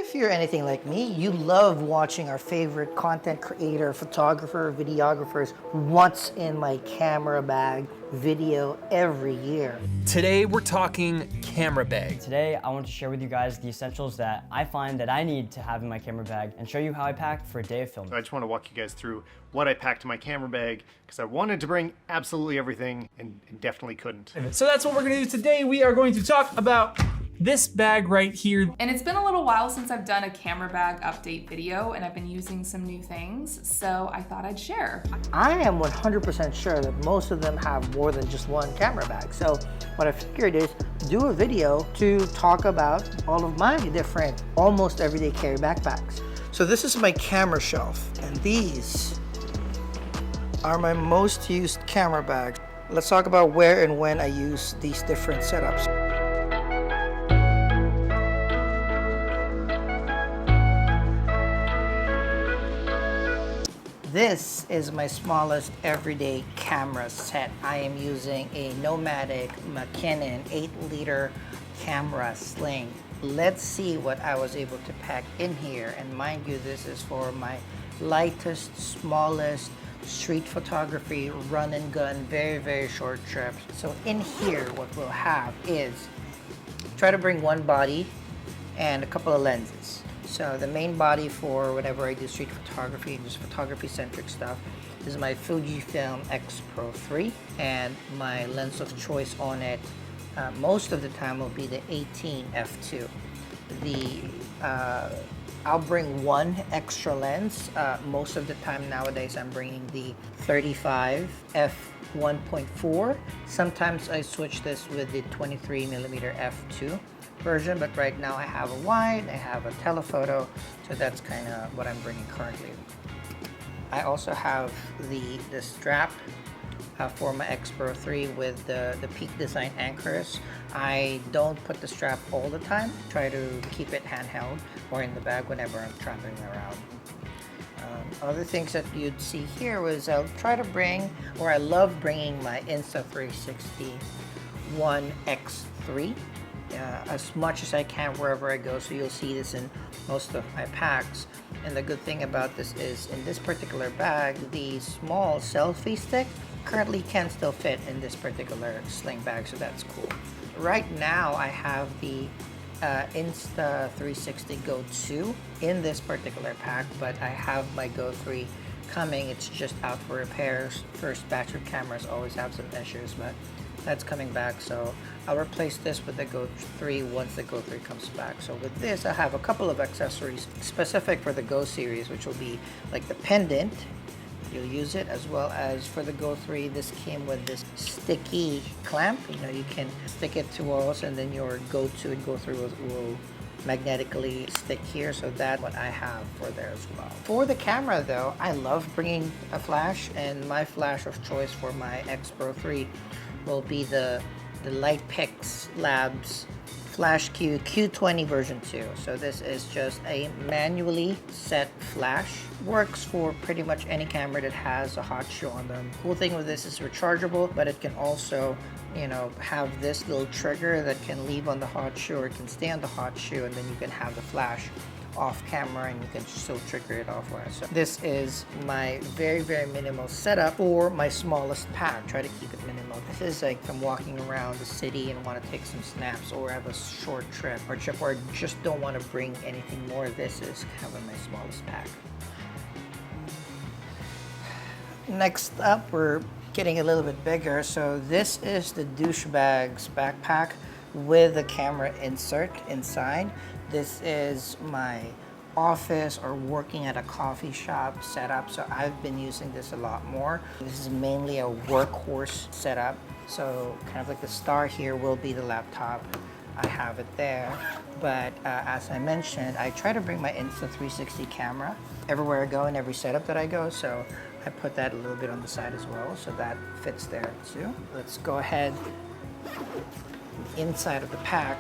If you're anything like me, you love watching our favorite content creator, photographer, videographers, what's in my camera bag video every year. Today we're talking camera bag. Today I want to share with you guys the essentials that I find that I need to have in my camera bag and show you how I pack for a day of filming. I just want to walk you guys through what I packed in my camera bag because I wanted to bring absolutely everything and definitely couldn't. So that's what we're gonna do today. We are going to talk about this bag right here. And it's been a little while since I've done a camera bag update video, and I've been using some new things, so I thought I'd share. I am 100% sure that most of them have more than just one camera bag. So what I figured is do a video to talk about all of my different, almost everyday carry backpacks. So this is my camera shelf, and these are my most used camera bags. Let's talk about where and when I use these different setups. This is my smallest everyday camera set. I am using a Nomatic McKinnon 8-liter camera Sling. Let's see what I was able to pack in here. And mind you, this is for my lightest, smallest street photography, run and gun, very, very short trips. So in here, what we'll have is try to bring one body and a couple of lenses. So the main body for whenever I do street photography and just photography-centric stuff is my Fujifilm X Pro 3, and my lens of choice on it most of the time will be the 18 f2. I'll bring one extra lens. Most of the time nowadays I'm bringing the 35 f1.4. Sometimes I switch this with the 23mm f2 version, but right now I have a wide, I have a telephoto, so that's kind of what I'm bringing currently. I also have the strap for my X Pro 3 with the Peak Design anchors. I don't put the strap all the time, try to keep it handheld or in the bag whenever I'm traveling around. Other things that you'd see here was I'll try to bring, or I love bringing my Insta360 One X3 as much as I can wherever I go, so you'll see this in most of my packs. And the good thing about this is in this particular bag, the small selfie stick currently can still fit in this particular sling bag, so that's cool. Right now I have the Insta360 Go 2 in this particular pack, but I have my Go 3 coming. It's just out for repairs. First batch of cameras always have some issues, but that's coming back, so I'll replace this with the Go 3 once the Go 3 comes back. So with this, I have a couple of accessories specific for the Go series, which will be like the pendant. You'll use it, as well as for the Go 3, this came with this sticky clamp. You know, you can stick it to walls, and then your Go 2 and Go 3 will magnetically stick here, so that's what I have for there as well. For the camera though, I love bringing a flash, and my flash of choice for my X Pro 3 will be the Lightpix Labs Flash Q Q20 version 2. So this is just a manually set flash. Works for pretty much any camera that has a hot shoe on them. Cool thing with this is rechargeable, but it can also, you know, have this little trigger that can leave on the hot shoe, or it can stay on the hot shoe, and then you can have the flash off camera and you can still trigger it off. So this is my very, very minimal setup for my smallest pack. Try to keep it minimal. This is like if I'm walking around the city and want to take some snaps, or have a short trip or I just don't want to bring anything more. This is kind of my smallest pack. Next up, we're getting a little bit bigger. So this is the Douchebag Backpack with a camera insert inside. This is my office or working at a coffee shop setup, so I've been using this a lot more. This is mainly a workhorse setup, so kind of like the star here will be the laptop. I have it there, but as I mentioned, I try to bring my Insta360 camera everywhere I go and every setup that I go, so I put that a little bit on the side as well, so that fits there too. Let's go ahead inside of the pack.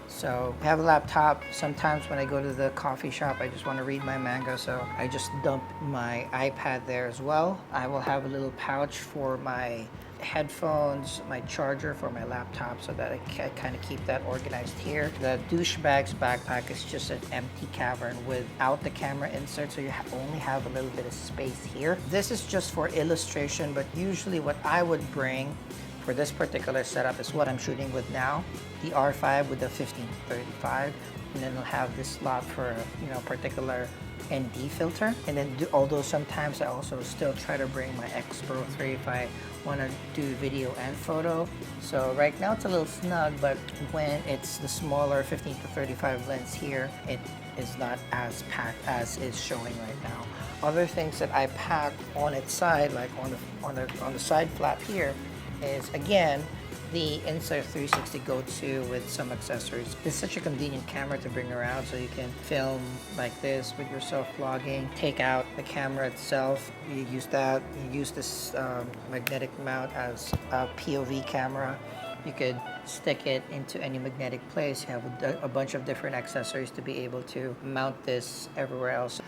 So I have a laptop. Sometimes when I go to the coffee shop, I just want to read my manga, so I just dump my iPad there as well. I will have a little pouch for my headphones, my charger for my laptop, so that I kind of keep that organized here. The Douchebag's Backpack is just an empty cavern without the camera insert, so you only have a little bit of space here. This is just for illustration, but usually what I would bring for this particular setup is what I'm shooting with now, the R5 with the 15-35, and then it'll have this slot for particular ND filter. And then although sometimes I also still try to bring my X Pro 3 if I want to do video and photo. So right now it's a little snug, but when it's the smaller 15-35 lens here, it is not as packed as is showing right now. Other things that I pack on its side, like on the side flap here, is again the Insta360 Go-To with some accessories. It's such a convenient camera to bring around, so you can film like this with yourself vlogging, take out the camera itself, you use that, you use this magnetic mount as a POV camera. You could stick it into any magnetic place. You have a bunch of different accessories to be able to mount this everywhere else.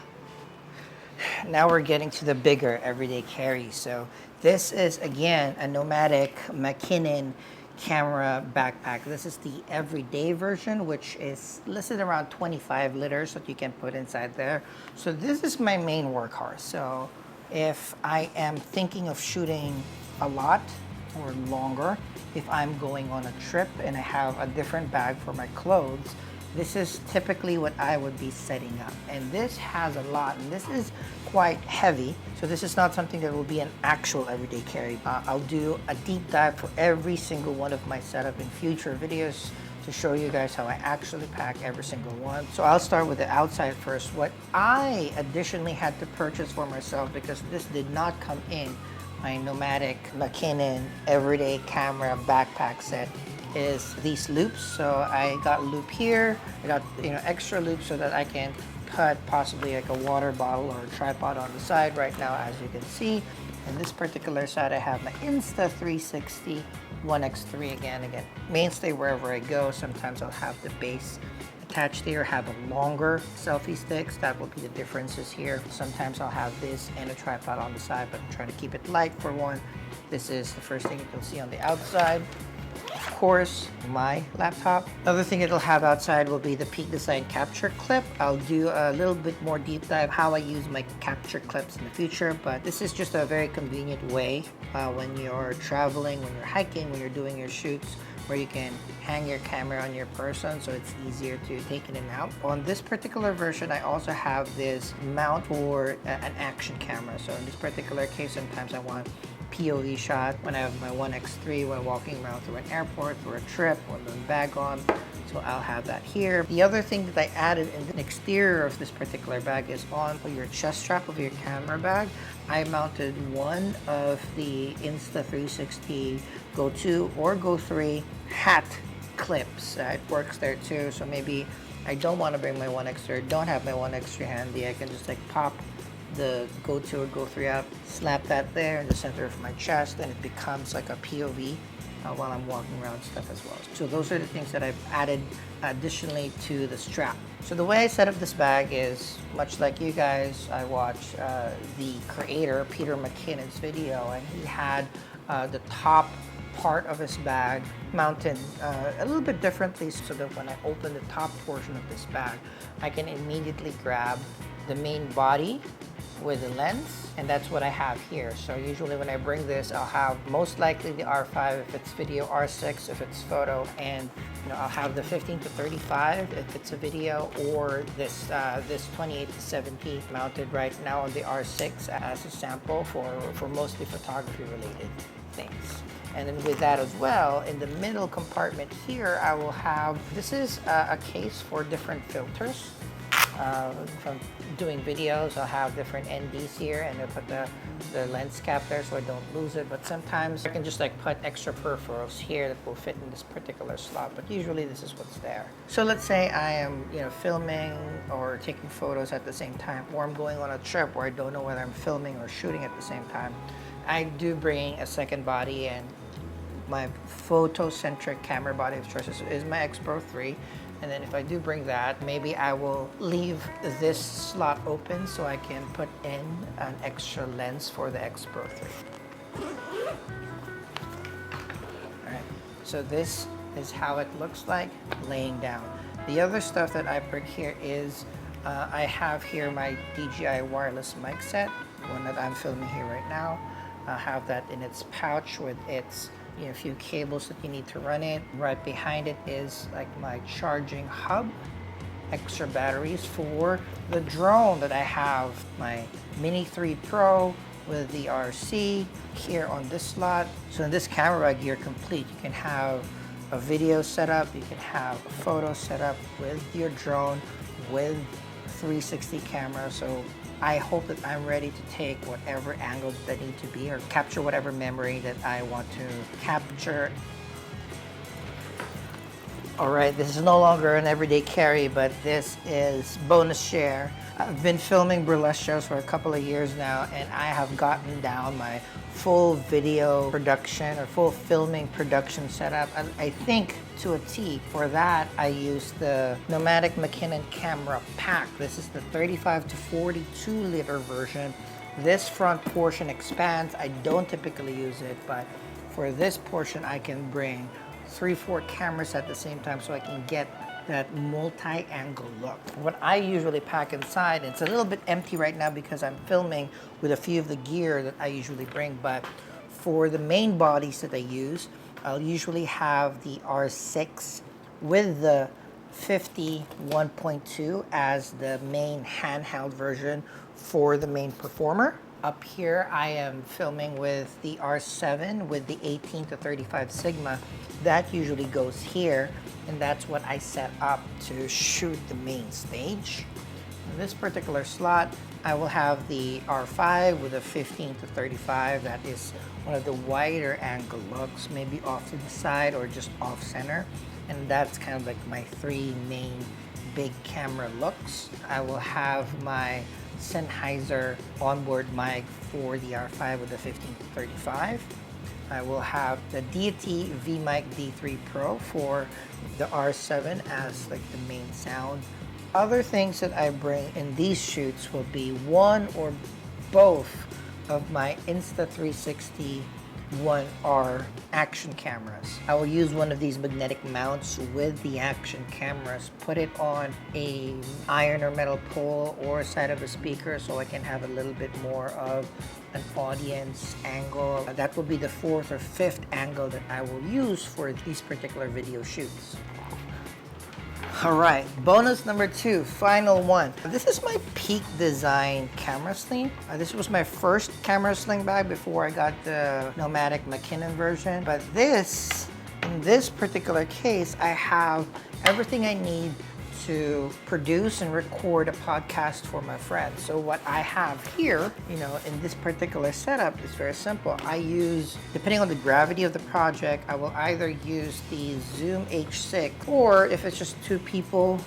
Now we're getting to the bigger everyday carry. So this is again a Nomatic McKinnon camera backpack. This is the everyday version, which is listed around 25 liters that you can put inside there. So this is my main workhorse. So if I am thinking of shooting a lot or longer, if I'm going on a trip and I have a different bag for my clothes, this is typically what I would be setting up. And this has a lot, and this is quite heavy. So this is not something that will be an actual everyday carry. I'll do a deep dive for every single one of my setup in future videos to show you guys how I actually pack every single one. So I'll start with the outside first. What I additionally had to purchase for myself, because this did not come in my Nomatic McKinnon everyday camera backpack set, is these loops. So I got loop here, I got extra loops so that I can put possibly like a water bottle or a tripod on the side. Right now, as you can see, in this particular side I have my Insta360 1x3 again mainstay wherever I go. Sometimes I'll have the base attached here, have a longer selfie sticks. That will be the differences here. Sometimes I'll have this and a tripod on the side, but I'm trying to keep it light for one. This is the first thing you can see on the outside. Of course, my laptop. Another thing it'll have outside will be the Peak Design capture clip. I'll do a little bit more deep dive how I use my capture clips in the future, but this is just a very convenient way when you're traveling, when you're hiking, when you're doing your shoots, where you can hang your camera on your person, so it's easier to take in and out. On this particular version, I also have this mount for an action camera. So in this particular case, sometimes I want POV shot when I have my 1x3 when walking around through an airport, through a trip, with a bag on. So I'll have that here. The other thing that I added in the exterior of this particular bag is on your chest strap of your camera bag. I mounted one of the Insta360 Go-To or Go-3 hat clips. It works there too. So maybe I don't want to bring my 1x3, don't have my 1x3 handy. I can just like pop the Go-To or Go-3 out, slap that there in the center of my chest, and it becomes like a POV while I'm walking around stuff as well. So those are the things that I've added additionally to the strap. So the way I set up this bag is much like you guys. I watched the creator Peter McKinnon's video, and he had the top part of his bag mounted a little bit differently, so that when I open the top portion of this bag, I can immediately grab the main body with the lens, and that's what I have here. So usually when I bring this, I'll have most likely the R5 if it's video, R6 if it's photo, and I'll have the 15-35 if it's a video, or this 28-70 mounted right now on the R6 as a sample for mostly photography related things. And then with that as well, in the middle compartment here, I will have, this is a case for different filters. From doing videos, I'll have different NDs here, and I'll put the lens cap there so I don't lose it. But sometimes I can just like put extra peripherals here that will fit in this particular slot, but usually this is what's there. So let's say I am filming or taking photos at the same time, or I'm going on a trip where I don't know whether I'm filming or shooting at the same time. I do bring a second body, and my photo-centric camera body of choice is my X Pro 3. And then if I do bring that, maybe I will leave this slot open so I can put in an extra lens for the X Pro 3. So this is how it looks like laying down. The other stuff that I bring here is I have here my DJI wireless mic set, one that I'm filming here right now. I have that in its pouch with its a few cables that you need to run it. Right behind it is like my charging hub, extra batteries for the drone that I have, my Mini 3 Pro with the RC here on this slot. So in this camera bag, you're complete. You can have a video setup, you can have a photo setup with your drone, with 360 camera. So I hope that I'm ready to take whatever angles that need to be or capture whatever memory that I want to capture. All right, this is no longer an everyday carry, but this is bonus share. I've been filming burlesque shows for a couple of years now, and I have gotten down my full video production or full filming production setup, I think, to a T. For that, I use the Nomatic McKinnon camera pack. This is the 35 to 42 liter version. This front portion expands. I don't typically use it, but for this portion, I can bring 3-4 cameras at the same time so I can get that multi-angle look. What I usually pack inside, it's a little bit empty right now because I'm filming with a few of the gear that I usually bring, but for the main bodies that I use, I'll usually have the R6 with the 50 1.2 as the main handheld version for the main performer. Up here, I am filming with the R7 with the 18 to 35 Sigma. That usually goes here, and that's what I set up to shoot the main stage. In this particular slot, I will have the R5 with a 15 to 35. That is one of the wider angle looks, maybe off to the side or just off center. And that's kind of like my 3 main big camera looks. I will have my Sennheiser onboard mic for the R5 with the 15 to 35. I will have the Deity V-Mic D3 Pro for the R7 as like the main sound. Other things that I bring in these shoots will be one or both of my Insta360 1R action cameras. I will use one of these magnetic mounts with the action cameras, put it on a iron or metal pole or side of a speaker so I can have a little bit more of an audience angle. That will be the 4th or 5th angle that I will use for these particular video shoots. All right, bonus number 2, final one. This is my Peak Design camera sling. This was my first camera sling bag before I got the Nomatic McKinnon version. But in this particular case, I have everything I need to produce and record a podcast for my friends. So what I have here, in this particular setup is very simple. I use, depending on the gravity of the project, I will either use the Zoom H6, or if it's just two people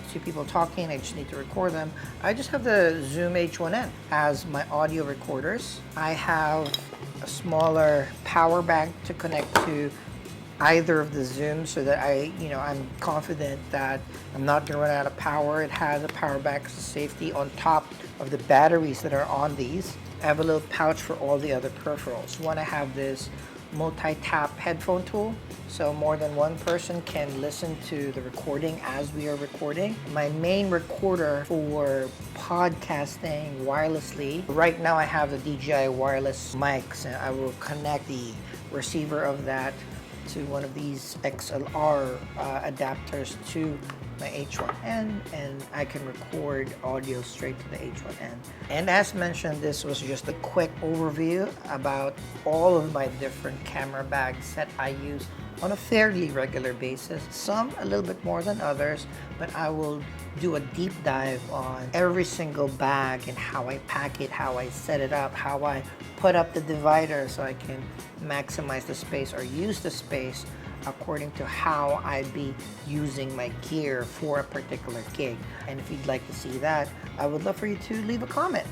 talking, I just need to record them, I just have the Zoom H1N as my audio recorders. I have a smaller power bank to connect to either of the Zooms so that I'm confident that I'm not going to run out of power. It has a power bank as a safety on top of the batteries that are on these. I have a little pouch for all the other peripherals. One, I have this multi-tap headphone tool, so more than one person can listen to the recording as we are recording. My main recorder for podcasting wirelessly, right now I have the DJI wireless mics, and I will connect the receiver of that to one of these XLR adapters to my H1N, and I can record audio straight to the H1N. And as mentioned, this was just a quick overview about all of my different camera bags that I use on a fairly regular basis. Some a little bit more than others, but I will do a deep dive on every single bag and how I pack it, how I set it up, how I put up the divider so I can maximize the space or use the space according to how I'd be using my gear for a particular gig. And if you'd like to see that, I would love for you to leave a comment.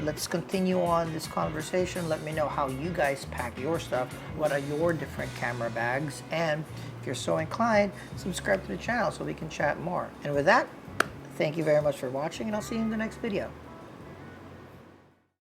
Let's continue on this conversation. Let me know how you guys pack your stuff. What are your different camera bags? And if you're so inclined, subscribe to the channel so we can chat more. And with that, thank you very much for watching, and I'll see you in the next video.